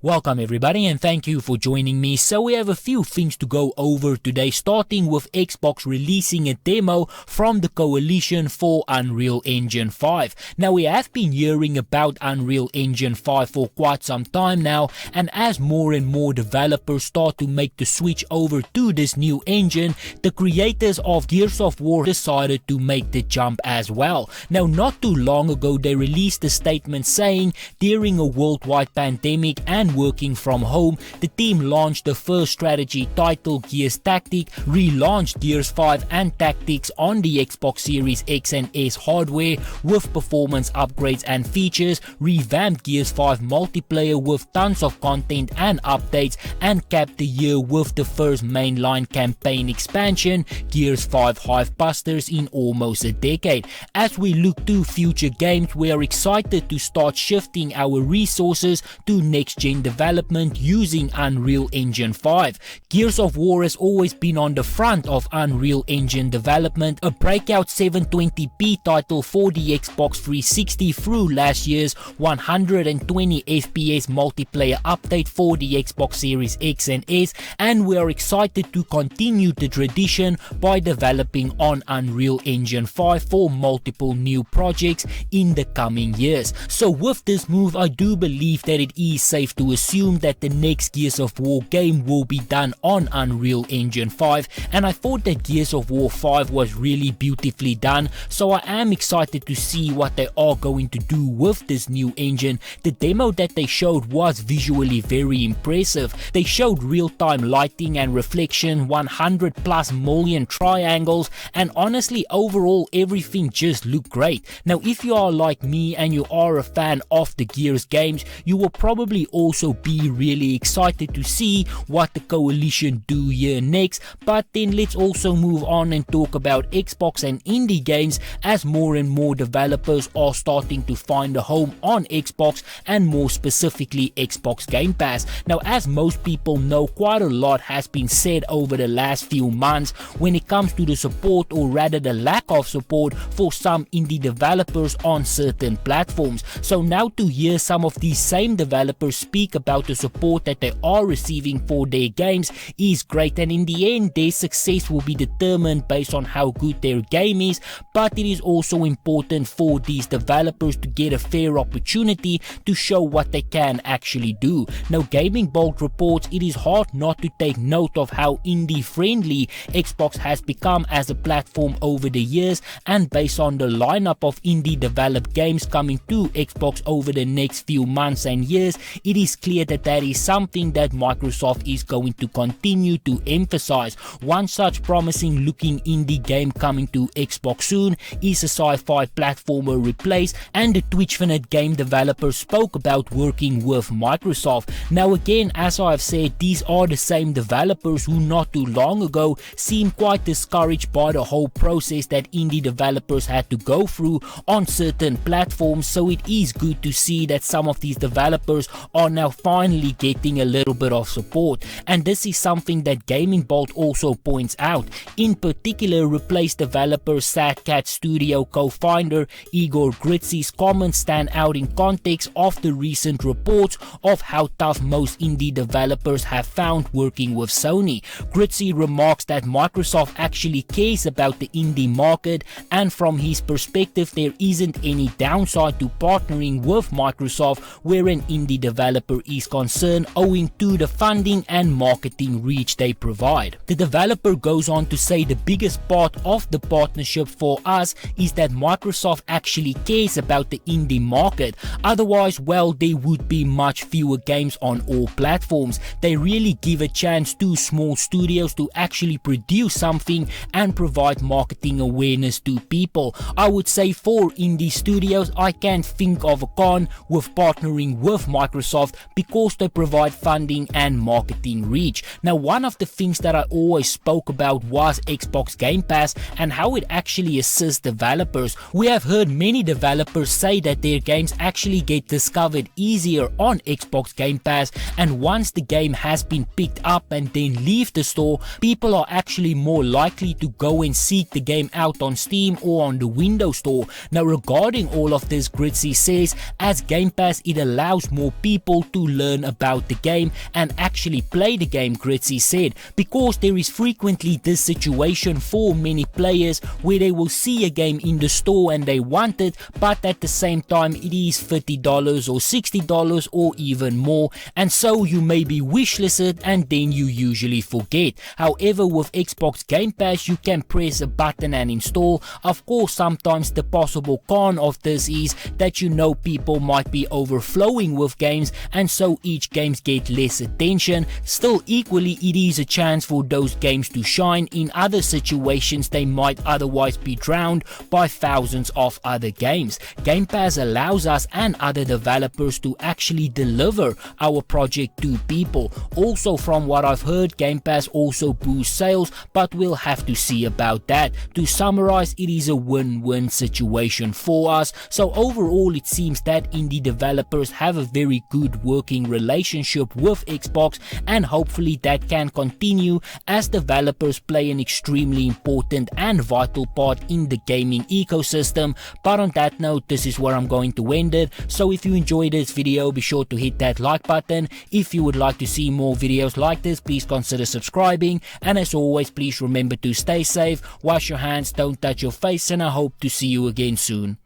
Welcome everybody and thank you for joining me. So we have a few things to go over today, starting with Xbox releasing a demo from the coalition for Unreal Engine 5. Now we have been hearing about Unreal Engine 5 for quite some time now, and as more and more developers start to make the switch over to this new engine, the creators of Gears of War decided to make the jump as well. Now not too long ago they released a statement saying during a worldwide pandemic and working from home, the team launched the first strategy title Gears Tactics, relaunched Gears 5 and Tactics on the Xbox Series X and S hardware with performance upgrades and features, revamped Gears 5 multiplayer with tons of content and updates, and capped the year with the first mainline campaign expansion, Gears 5 Hivebusters, in almost a decade. As we look to future games, we are excited to start shifting our resources to next-gen development using Unreal Engine 5. Gears of War has always been on the front of Unreal Engine development, a breakout 720p title for the Xbox 360 through last year's 120 FPS multiplayer update for the Xbox Series X and S, and we are excited to continue the tradition by developing on Unreal Engine 5 for multiple new projects in the coming years. So with this move, I do believe that it is safe to assume that the next Gears of War game will be done on Unreal Engine 5, and I thought that Gears of War 5 was really beautifully done, so I am excited to see what they are going to do with this new engine. The demo that they showed was visually very impressive. They showed real-time lighting and reflection, 100 plus million triangles, and honestly overall everything just looked great. Now if you are like me and you are a fan of the Gears games, you will probably also be really excited to see what the coalition do here next. But then let's also move on and talk about Xbox and indie games, as more and more developers are starting to find a home on Xbox, and more specifically Xbox Game Pass. Now as most people know, quite a lot has been said over the last few months when it comes to the support, or rather the lack of support, for some indie developers on certain platforms. So now to hear some of these same developers speak about the support that they are receiving for their games is great, and in the end their success will be determined based on how good their game is, but it is also important for these developers to get a fair opportunity to show what they can actually do. Now Gaming Bolt reports it is hard not to take note of how indie friendly Xbox has become as a platform over the years, and based on the lineup of indie developed games coming to Xbox over the next few months and years, it is clear that that is something that Microsoft is going to continue to emphasize. One such promising looking indie game coming to Xbox soon is a sci-fi platformer Replace, and the Twitchfinite game developer spoke about working with Microsoft. Now again, as I've said, these are the same developers who not too long ago seemed quite discouraged by the whole process that indie developers had to go through on certain platforms, so it is good to see that some of these developers are now finally getting a little bit of support, and this is something that Gaming Bolt also points out. In particular, Replace developer Sad Cat Studio co-founder Igor Gritsy's comments stand out in context of the recent reports of how tough most indie developers have found working with Sony. Gritsy remarks that Microsoft actually cares about the indie market, and from his perspective there isn't any downside to partnering with Microsoft where an indie developer is concerned, owing to the funding and marketing reach they provide. The developer goes on to say the biggest part of the partnership for us is that Microsoft actually cares about the indie market. Otherwise, well, there would be much fewer games on all platforms. They really give a chance to small studios to actually produce something and provide marketing awareness to people. I would say for indie studios, I can't think of a con with partnering with Microsoft because they provide funding and marketing reach. Now, one of the things that I always spoke about was Xbox Game Pass and how it actually assists developers. We have heard many developers say that their games actually get discovered easier on Xbox Game Pass, and once the game has been picked up and then leave the store, people are actually more likely to go and seek the game out on Steam or on the Windows Store. Now, regarding all of this, Gritsy says, as Game Pass, it allows more people people to learn about the game and actually play the game, Gritzy said, because there is frequently this situation for many players where they will see a game in the store and they want it, but at the same time it is $50 or $60 or even more, and so you maybe wishlist it and then you usually forget. However, with Xbox Game Pass you can press a button and install. Of course, sometimes the possible con of this is that people might be overflowing with games, and so each games get less attention. Still, equally it is a chance for those games to shine. In other situations they might otherwise be drowned by thousands of other games. Game Pass allows us and other developers to actually deliver our project to people. Also, from what I've heard, Game Pass also boosts sales, but we'll have to see about that. To summarize, it is a win-win situation for us. So overall it seems that indie developers have a very good working relationship with Xbox, and hopefully that can continue as developers play an extremely important and vital part in the gaming ecosystem. But on that note, this is where I'm going to end it. So if you enjoyed this video, be sure to hit that like button. If you would like to see more videos like this, please consider subscribing, and as always, please remember to stay safe, wash your hands, don't touch your face, and I hope to see you again soon.